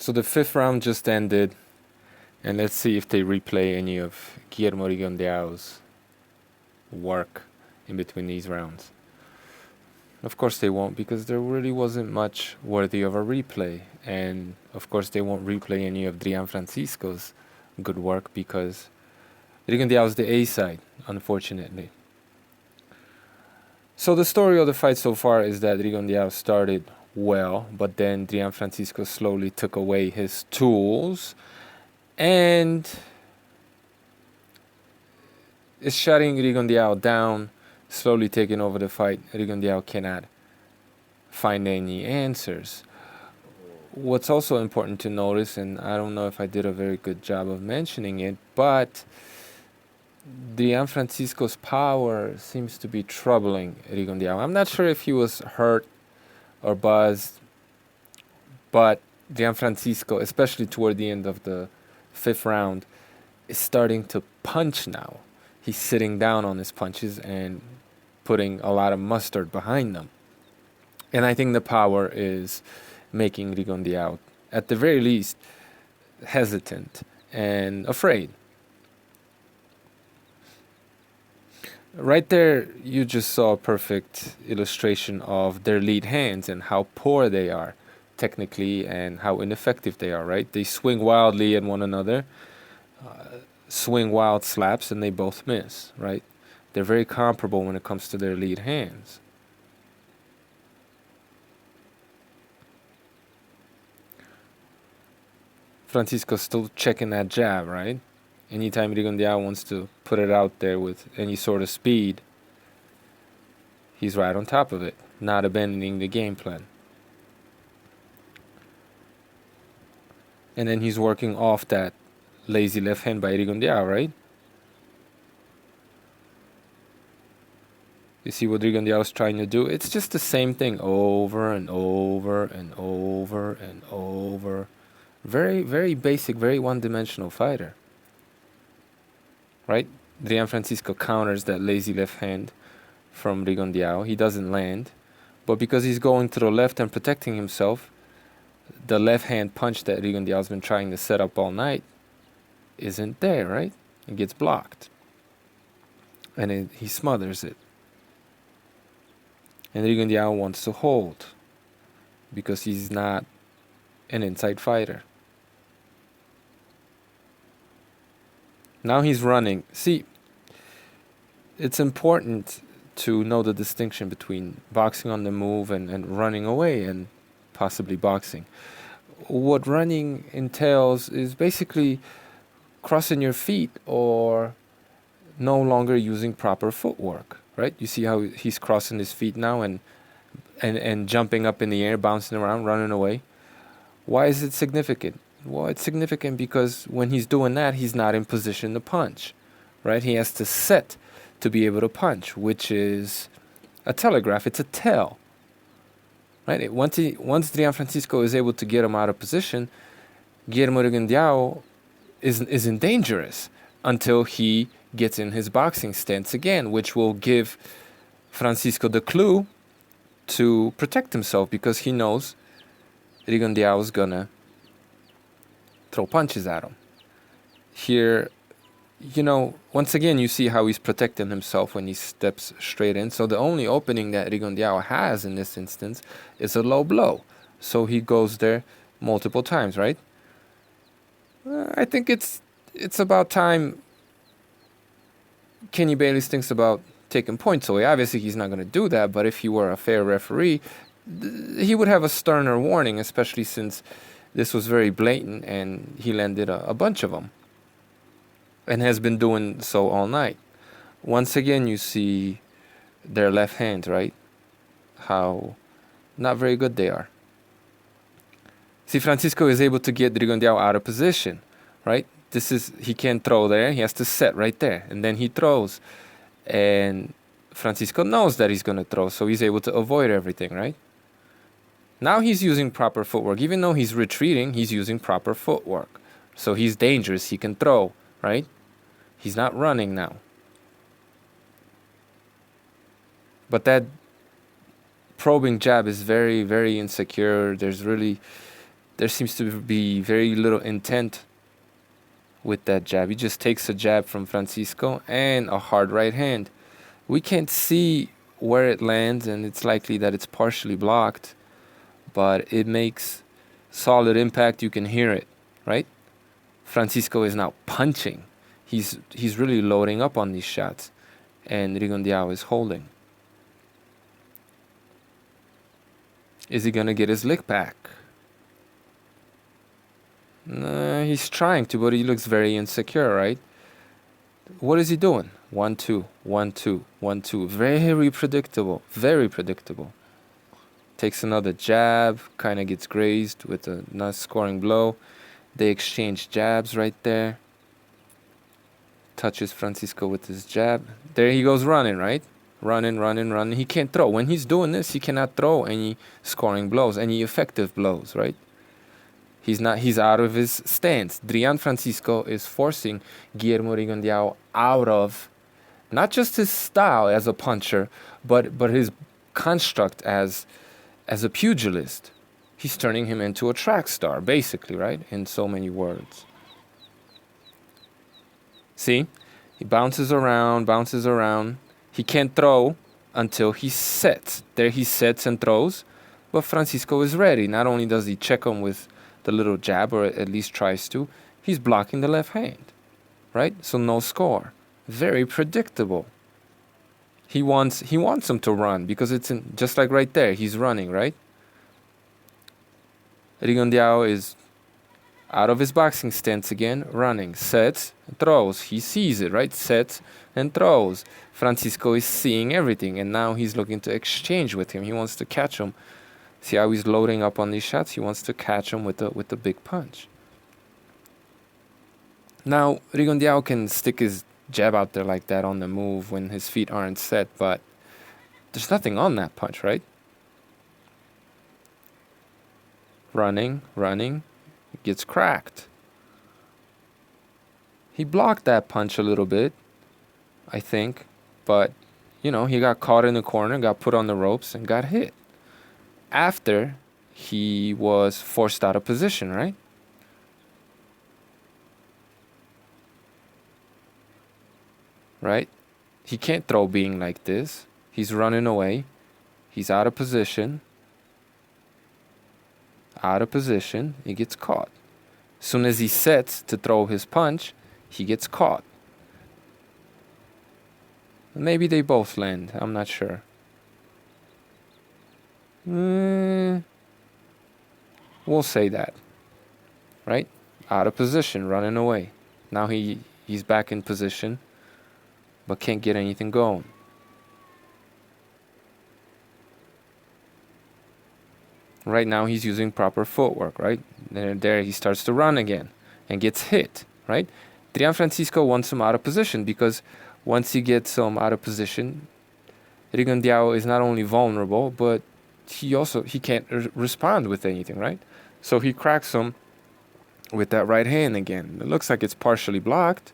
So the fifth round just ended, and let's see if they replay any of Guillermo Rigondeaux's work in between these rounds. Of course they won't, because there really wasn't much worthy of a replay. And of course they won't replay any of Drian Francisco's good work, because Rigondeaux's the A side, unfortunately. So the story of the fight so far is that Rigondeaux started well, but then Drian Francisco slowly took away his tools and is shutting Rigondeaux down, slowly taking over the fight. Rigondeaux cannot find any answers. What's also important to notice, and I don't know if I did a very good job of mentioning it, but Drian Francisco's power seems to be troubling Rigondeaux. I'm not sure if he was hurt or buzzed, but Drian Francisco, especially toward the end of the fifth round, is starting to punch now. He's sitting down on his punches and putting a lot of mustard behind them. And I think the power is making Rigondeaux, at the very least, hesitant and afraid. Right there, you just saw a perfect illustration of their lead hands and how poor they are technically and how ineffective they are, right? They swing wildly at one another, swing wild slaps, and they both miss, right? They're very comparable when it comes to their lead hands. Francisco's still checking that jab, right? Anytime Rigondeaux wants to put it out there with any sort of speed, he's right on top of it, not abandoning the game plan. And then he's working off that lazy left hand by Rigondeaux, right? You see what Rigondeaux is trying to do? It's just the same thing over and over and over and over. Very, very basic, very one-dimensional fighter. Right? Drian Francisco counters that lazy left hand from Rigondeaux. He doesn't land. But because he's going to the left and protecting himself, the left hand punch that Rigondeaux's been trying to set up all night isn't there, right? It gets blocked. And he smothers it. And Rigondeaux wants to hold because he's not an inside fighter. Now he's running. See, it's important to know the distinction between boxing on the move and running away and possibly boxing. What running entails is basically crossing your feet or no longer using proper footwork, right? You see how he's crossing his feet now and jumping up in the air, bouncing around, running away. Why is it significant? Well, it's significant because when he's doing that, he's not in position to punch, right? He has to set to be able to punch, which is a telegraph. It's a tell, right? Once Drian Francisco is able to get him out of position, Guillermo Rigondeaux isn't dangerous until he gets in his boxing stance again, which will give Francisco the clue to protect himself because he knows Rigondeaux is gonna throw punches at him. Here, once again, you see how he's protecting himself when he steps straight in. So the only opening that Rigondeaux has in this instance is a low blow. So he goes there multiple times, right? I think it's about time Kenny Bayless thinks about taking points away. Obviously, he's not going to do that, but if he were a fair referee, he would have a sterner warning, especially since this was very blatant and he landed a bunch of them and has been doing so all night. Once again, you see their left hands, right? How not very good they are. See, Francisco is able to get Rigondeaux out of position, right? He can't throw there. He has to set right there, and then he throws. And Francisco knows that he's going to throw, so he's able to avoid everything, right? Now he's using proper footwork. Even though he's retreating, he's using proper footwork. So he's dangerous. He can throw, right? He's not running now. But that probing jab is very, very insecure. There's really there seems to be very little intent with that jab. He just takes a jab from Francisco and a hard right hand. We can't see where it lands, and it's likely that it's partially blocked, but it makes solid impact. You can hear it, right? Francisco is now punching. He's really loading up on these shots, and Rigondeaux is holding. Is he gonna get his lick back? He's trying to, but he looks very insecure, right? What is he doing? 1-2, 1-2, 1-2. Very predictable. Very predictable. Takes another jab, kind of gets grazed with a nice scoring blow. They exchange jabs right there. Touches Francisco with his jab. There he goes running, right? Running. He can't throw. When he's doing this, he cannot throw any scoring blows, any effective blows, right? He's out of his stance. Drian Francisco is forcing Guillermo Rigondeaux out of not just his style as a puncher, but his construct as a pugilist. He's turning him into a track star, basically, right? In so many words. See? He bounces around. He can't throw until he sets. There he sets and throws, but Francisco is ready. Not only does he check him with the little jab, or at least tries to, he's blocking the left hand, right? So no score. Very predictable. He wants him to run because it's just like right there. He's running, right? Rigondeaux is out of his boxing stance again, running, sets, throws. He sees it, right? Sets and throws. Francisco is seeing everything, and now he's looking to exchange with him. He wants to catch him. See how he's loading up on these shots? He wants to catch him with the big punch. Now, Rigondeaux can stick his jab out there like that on the move when his feet aren't set, but there's nothing on that punch, right? Running, gets cracked. He blocked that punch a little bit, I think, but, he got caught in the corner, got put on the ropes, and got hit after he was forced out of position, right? Right? He can't throw being like this. He's running away. He's out of position. He gets caught. As soon as he sets to throw his punch, he gets caught. Maybe they both land. I'm not sure. We'll say that. Right? Out of position, running away. Now he's back in position, but can't get anything going. Right now he's using proper footwork, right? There he starts to run again and gets hit, right? Drian Francisco wants him out of position because once he gets him out of position, Rigondeaux is not only vulnerable, but he can't respond with anything, right? So he cracks him with that right hand again. It looks like it's partially blocked,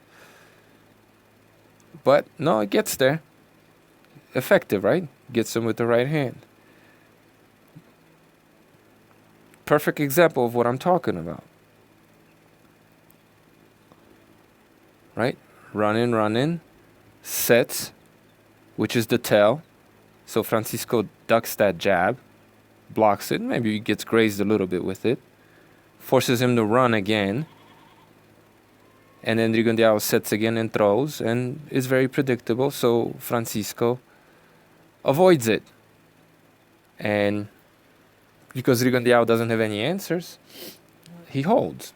but no, it gets there. Effective, right? Gets him with the right hand. Perfect example of what I'm talking about. Right? Running, sets, which is the tail. So Francisco ducks that jab, blocks it, maybe he gets grazed a little bit with it, forces him to run again, and then Rigondeaux sets again and throws, and it's very predictable, so Francisco avoids it. And because Rigondeaux doesn't have any answers, he holds.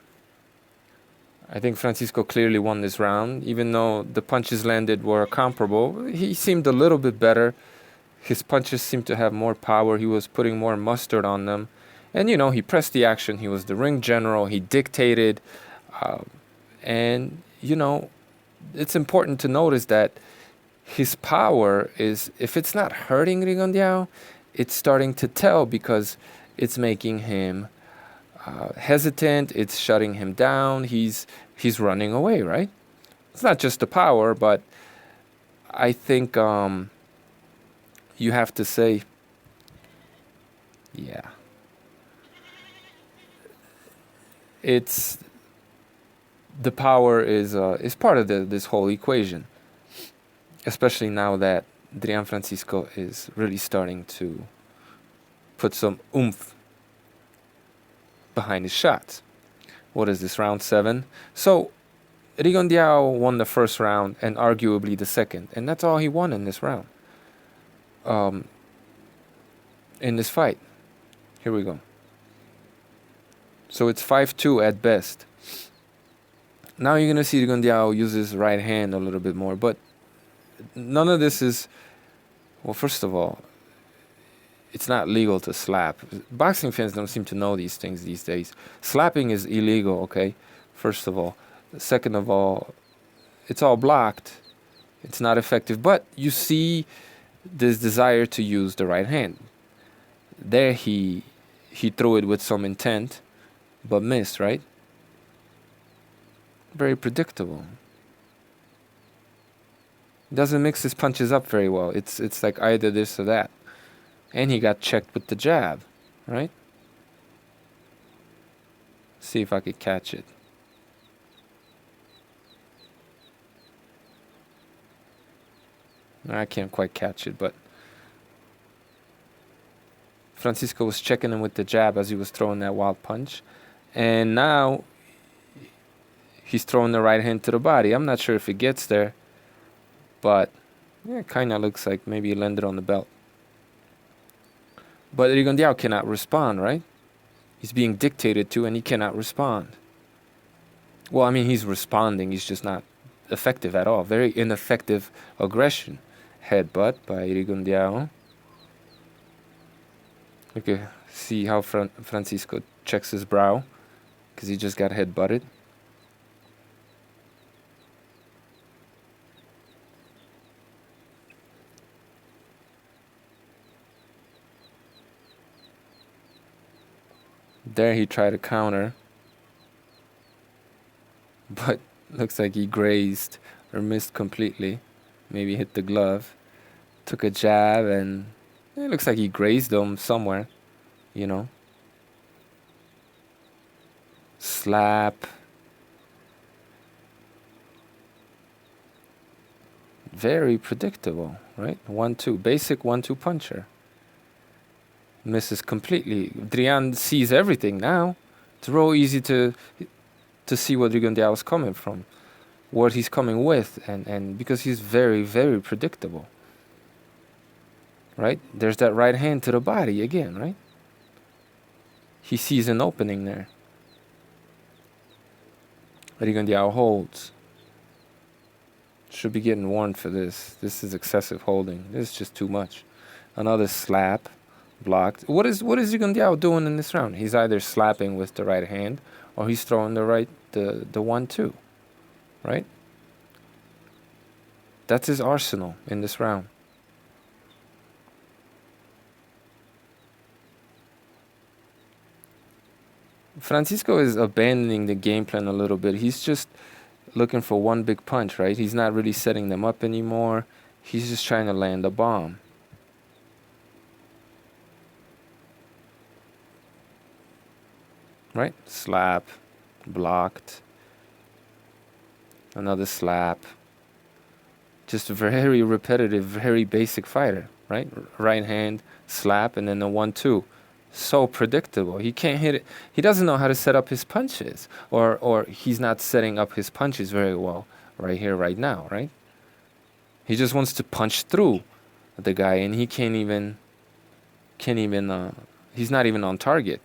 I think Francisco clearly won this round, even though the punches landed were comparable. He seemed a little bit better. His punches seemed to have more power. He was putting more mustard on them. And, he pressed the action. He was the ring general. He dictated. And, it's important to notice that his power is, if it's not hurting Rigondeaux, it's starting to tell because it's making him hesitant. It's shutting him down. He's running away, right? It's not just the power, but I think you have to say, yeah. it's the power is part of this whole equation, especially now that Drian Francisco is really starting to put some oomph behind his shots. What is this, round 7? So Rigondeaux won the first round and arguably the second, and that's all he won in this round. In this fight. Here we go. So it's 5-2 at best. Now you're going to see Rigondeaux use his right hand a little bit more, but none of this is... Well, first of all, it's not legal to slap. Boxing fans don't seem to know these things these days. Slapping is illegal, okay? First of all. Second of all, it's all blocked. It's not effective. But you see this desire to use the right hand. There he threw it with some intent, but missed, right? Very predictable. Doesn't mix his punches up very well. It's like either this or that. And he got checked with the jab, right? See if I could catch it. I can't quite catch it, but Francisco was checking him with the jab as he was throwing that wild punch. And now he's throwing the right hand to the body. I'm not sure if it gets there, but yeah, it kind of looks like maybe he landed on the belt. But Rigondeaux cannot respond, right? He's being dictated to and he cannot respond. Well, I mean, he's responding. He's just not effective at all. Very ineffective aggression. Headbutt by Rigondeaux. You can see how Francisco checks his brow because he just got headbutted. There he tried to counter, but looks like he grazed or missed completely. Maybe hit the glove. Took a jab and it looks like he grazed him somewhere, you know. Slap. Very predictable, right? 1-2, basic 1-2 puncher. Misses completely. Drian sees everything now. It's real easy to see what Rigondeaux is coming from, what he's coming with, and because he's very, very predictable. Right? There's that right hand to the body again, right? He sees an opening there. Rigondeaux holds. Should be getting warned for this. This is excessive holding. This is just too much. Another slap. Blocked. What is Rigondeaux doing in this round? He's either slapping with the right hand or he's throwing the 1-2. Right? That's his arsenal in this round. Francisco is abandoning the game plan a little bit. He's just looking for one big punch, right? He's not really setting them up anymore. He's just trying to land a bomb. Right? Slap. Blocked. Another slap. Just a very repetitive, very basic fighter, right? Right hand, slap, and then the 1-2. So predictable. He can't hit it. He doesn't know how to set up his punches. Or he's not setting up his punches very well right here, right now, right? He just wants to punch through the guy, and he can't even, he's not even on target.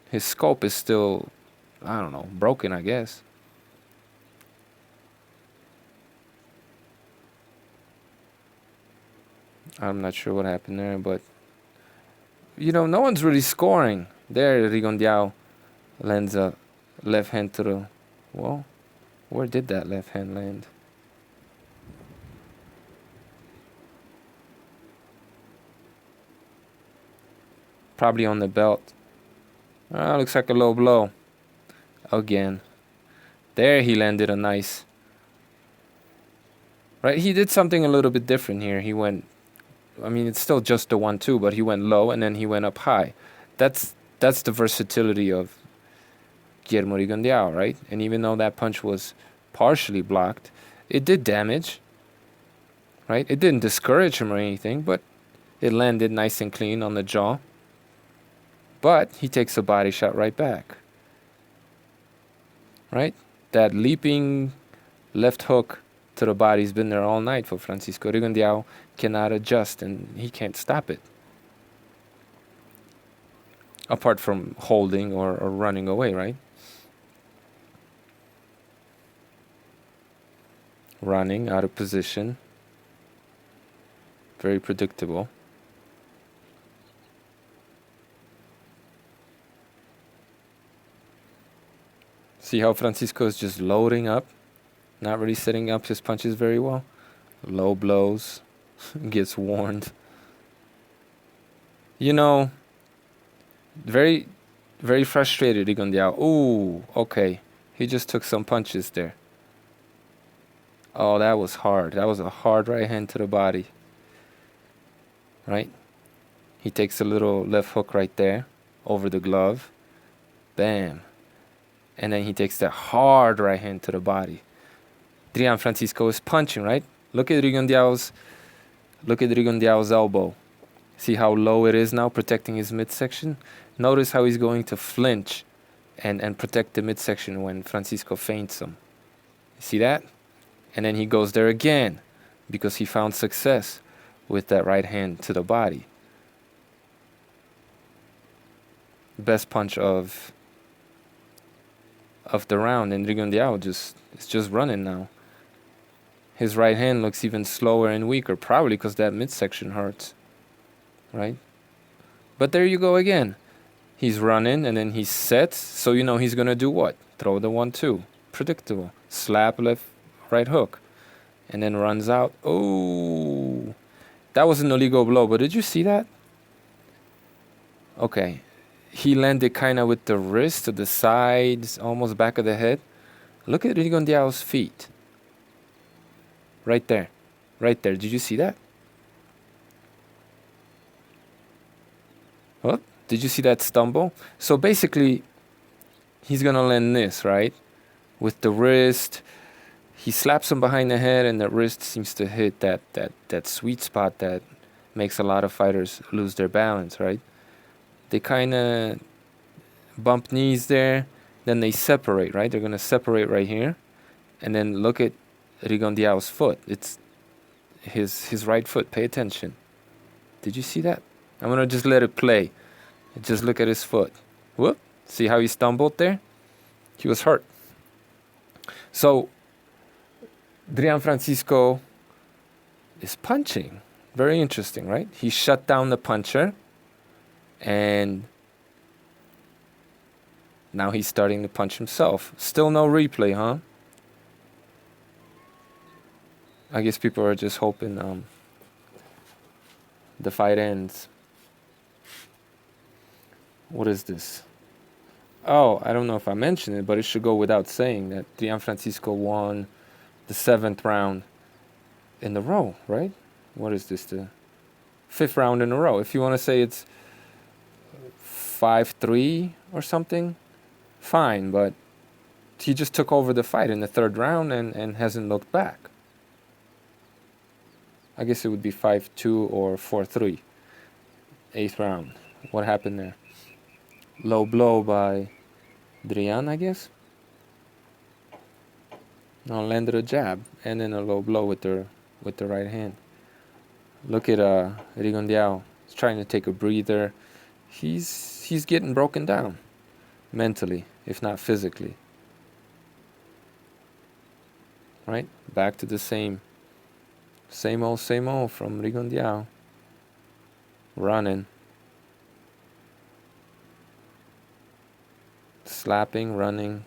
His scope is still, I don't know, broken, I guess. I'm not sure what happened there, but, you know, no one's really scoring. There, Rigondeaux lands a left hand to the, well, where did that left hand land? Probably on the belt. Looks like a low blow. Again. There he landed a nice. Right, he did something a little bit different here. He went, I mean, it's still just the 1-2, but he went low and then he went up high. That's the versatility of Guillermo Rigondeaux, right? And even though that punch was partially blocked, it did damage, right? It didn't discourage him or anything, but it landed nice and clean on the jaw. But he takes a body shot right back, right? That leaping left hook to the body's been there all night for Francisco. Rigondeaux cannot adjust, and he can't stop it. Apart from holding or running away, right? Running out of position. Very predictable. See how Francisco is just loading up, not really setting up his punches very well. Low blows, gets warned. You know, very, very frustrated Rigondeaux. Ooh, okay. He just took some punches there. Oh, that was hard. That was a hard right hand to the body. Right? He takes a little left hook right there over the glove. Bam. And then he takes that hard right hand to the body. Drian Francisco is punching, right? Look at Rigondeaux's elbow. See how low it is now, protecting his midsection? Notice how he's going to flinch and protect the midsection when Francisco feints him. See that? And then he goes there again because he found success with that right hand to the body. Best punch of the round, and Rigondeaux is just running now. His right hand looks even slower and weaker, probably because that midsection hurts, right? But there you go again. He's running, and then he sets, so you know he's going to do what? Throw the 1-2. Predictable. Slap left, right hook. And then runs out. Oh, that was an illegal blow, but did you see that? Okay. He landed kind of with the wrist to the sides, almost back of the head. Look at Rigondeaux's feet. Right there. Right there. Did you see that? What? Did you see that stumble? So basically, he's going to land this, right? With the wrist. He slaps him behind the head, and the wrist seems to hit that sweet spot that makes a lot of fighters lose their balance, right? They kind of bump knees there, then they separate, right? They're going to separate right here. And then look at Rigondeaux's foot. It's his right foot. Pay attention. Did you see that? I'm going to just let it play. Just look at his foot. Whoop. See how he stumbled there? He was hurt. So, Drian Francisco is punching. Very interesting, right? He shut down the puncher. And now he's starting to punch himself. Still no replay, huh? I guess people are just hoping the fight ends. What is this? Oh, I don't know if I mentioned it, but it should go without saying that Drian Francisco won the 7th round in a row, right? What is this? The 5th round in a row. If you want to say it's 5-3 or something, fine, but he just took over the fight in the 3rd round and hasn't looked back. I guess it would be 5-2 or 4-3. 8th round. What happened there? Low blow by Drian, I guess. No, landed a jab and then a low blow with the right hand. Look at Rigondeaux. He's trying to take a breather. He's getting broken down mentally, if not physically. Right? Back to the same old from Rigondeaux. Running. Slapping, running.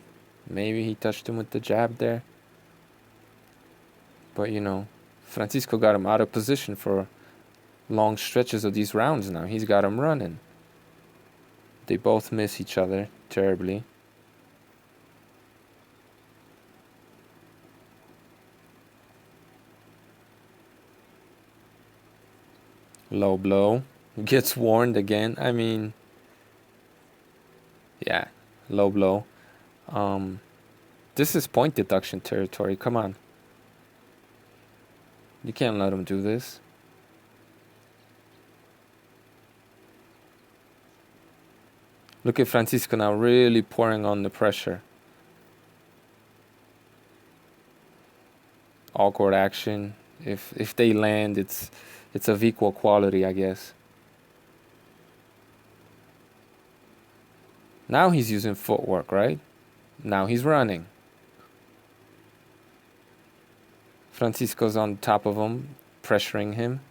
Maybe he touched him with the jab there. But, you know, Francisco got him out of position for long stretches of these rounds now. He's got him running. They both miss each other terribly. Low blow. Gets warned again. I mean, yeah, low blow. This is point deduction territory. Come on. You can't let him do this. Look at Francisco now really pouring on the pressure. Awkward action. If they land, it's of equal quality, I guess. Now he's using footwork, right? Now he's running. Francisco's on top of him, pressuring him.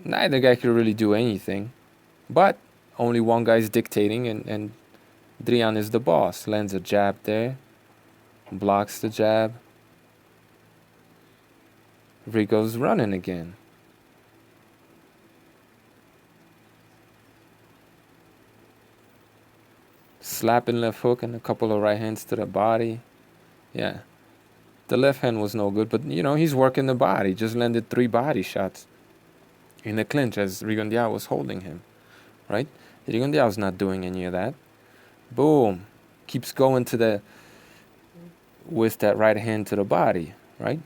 Neither guy could really do anything. But only one guy's dictating, and Drian is the boss. Lands a jab there. Blocks the jab. Rigo's running again. Slapping left hook and a couple of right hands to the body. Yeah. The left hand was no good, but he's working the body. Just landed 3 body shots in the clinch as Rigondeaux was holding him. Right? Rigondeaux's not doing any of that. Boom. Keeps going with that right hand to the body. Right?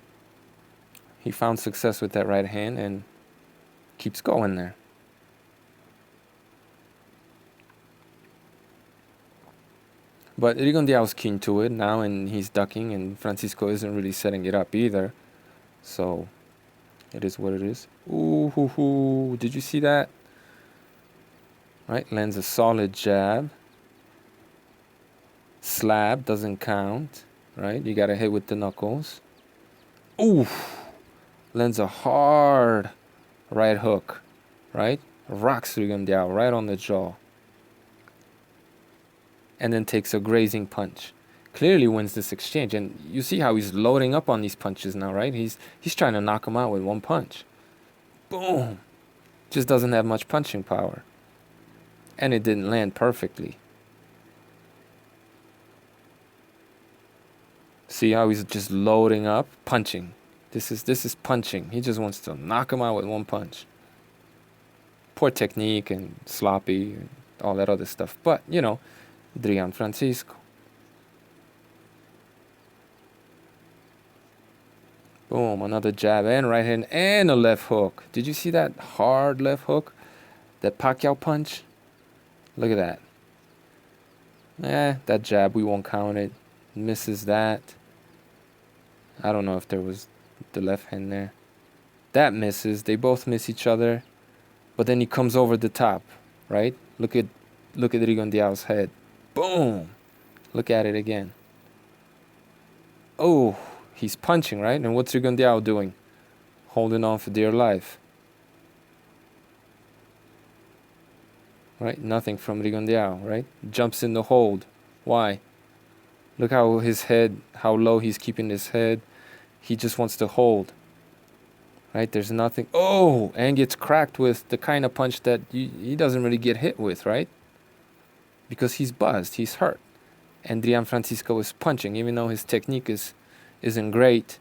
He found success with that right hand and keeps going there. But Rigondeaux's keen to it now, and he's ducking, and Francisco isn't really setting it up either. So it is what it is. Ooh, did you see that? Right, lands a solid jab. Slab doesn't count, right? You gotta hit with the knuckles. Ooh, lands a hard right hook, right? Rocks Rigondeaux right on the jaw. And then takes a grazing punch. Clearly wins this exchange, and you see how he's loading up on these punches now, right? He's trying to knock him out with one punch. Boom! Just doesn't have much punching power. And it didn't land perfectly. See how he's just loading up, punching. This is punching. He just wants to knock him out with one punch. Poor technique and sloppy and all that other stuff. But, Drian Francisco. Boom, another jab and right hand and a left hook. Did you see that hard left hook? That Pacquiao punch? Look at that. That jab, we won't count it. Misses that. I don't know if there was the left hand there. That misses. They both miss each other. But then he comes over the top, right? Look at Rigondeaux's head. Boom! Look at it again. Oh, he's punching, right? And what's Rigondeaux doing? Holding on for dear life. Right? Nothing from Rigondeaux, right? Jumps in the hold. Why? Look how how low he's keeping his head. He just wants to hold. Right? There's nothing. Oh! And gets cracked with the kind of punch that he doesn't really get hit with, right? Because he's buzzed, he's hurt. And Drian Francisco is punching, even though his technique isn't great.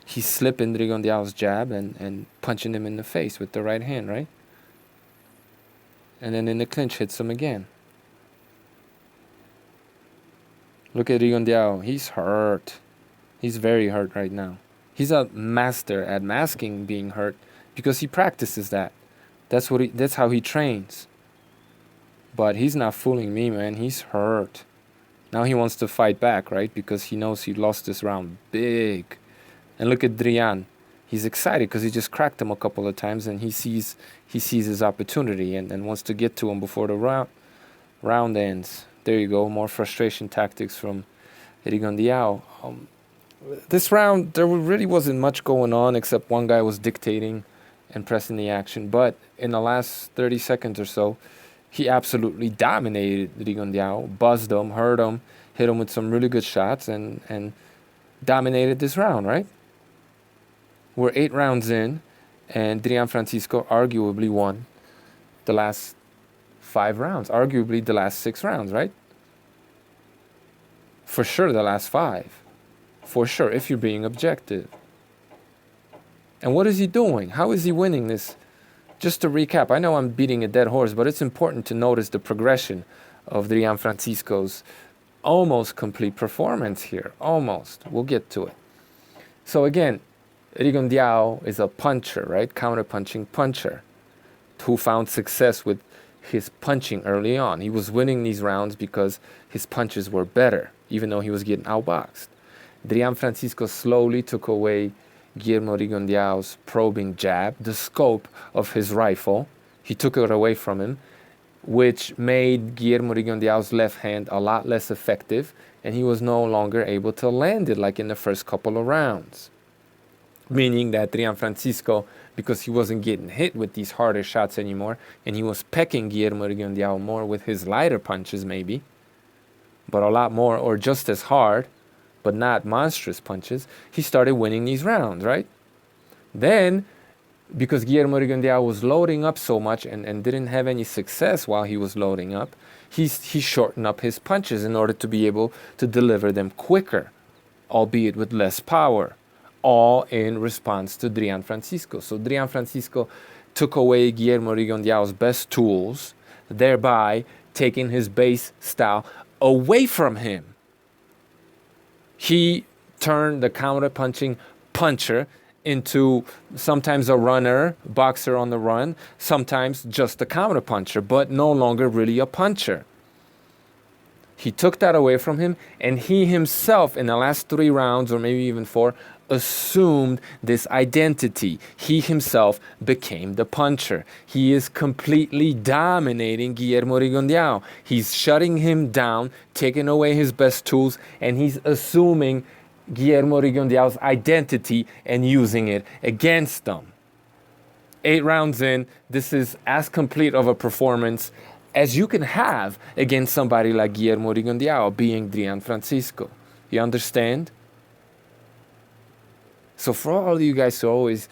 He's slipping Rigondeaux's jab and punching him in the face with the right hand, right? And then in the clinch hits him again. Look at Rigondeaux, he's hurt. He's very hurt right now. He's a master at masking being hurt because he practices that. That's how he trains. But he's not fooling me, man. He's hurt. Now he wants to fight back, right? Because he knows he lost this round big. And look at Drian. He's excited because he just cracked him a couple of times, and he sees his opportunity and wants to get to him before the round ends. There you go. More frustration tactics from Rigondeaux. This round, there really wasn't much going on except one guy was dictating and pressing the action. But in the last 30 seconds or so, he absolutely dominated Rigondeaux, buzzed him, hurt him, hit him with some really good shots, and dominated this round, right? We're 8 rounds in, and Drian Francisco arguably won the last 5 rounds, arguably the last 6 rounds, right? For sure the last 5. For sure, if you're being objective. And what is he doing? How is he winning this? Just to recap, I know I'm beating a dead horse, but it's important to notice the progression of Drian Francisco's almost complete performance here. Almost. We'll get to it. So again, Rigondeaux is a puncher, right? Counter-punching puncher who found success with his punching early on. He was winning these rounds because his punches were better, even though he was getting outboxed. Drian Francisco slowly took away Guillermo Rigondeaux's probing jab, the scope of his rifle. He took it away from him, which made Guillermo Rigondeaux's left hand a lot less effective, and he was no longer able to land it like in the first couple of rounds. Meaning that Drian Francisco, because he wasn't getting hit with these harder shots anymore, and he was pecking Guillermo Rigondeaux more with his lighter punches maybe, but a lot more, or just as hard, but not monstrous punches, he started winning these rounds, right? Then, because Guillermo Rigondeaux was loading up so much and didn't have any success while he was loading up, he shortened up his punches in order to be able to deliver them quicker, albeit with less power, all in response to Drian Francisco. So Drian Francisco took away Guillermo Rigondeaux's best tools, thereby taking his base style away from him. He turned the counter-punching puncher into sometimes a runner, boxer on the run, sometimes just a counter-puncher, but no longer really a puncher. He took that away from him, and he himself, in the last 3 rounds, or maybe even 4, assumed this identity. He himself became the puncher. He is completely dominating Guillermo Rigondeaux. He's shutting him down, taking away his best tools, and he's assuming Guillermo Rigondeaux's identity and using it against them. 8 rounds in, this is as complete of a performance as you can have against somebody like Guillermo Rigondeaux, being Drian Francisco. You understand? So for all of you guys who are always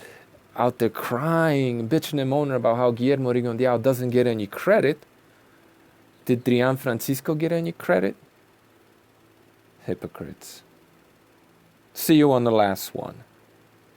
out there crying, bitching and moaning about how Guillermo Rigondeaux doesn't get any credit, did Drian Francisco get any credit? Hypocrites. See you on the last one.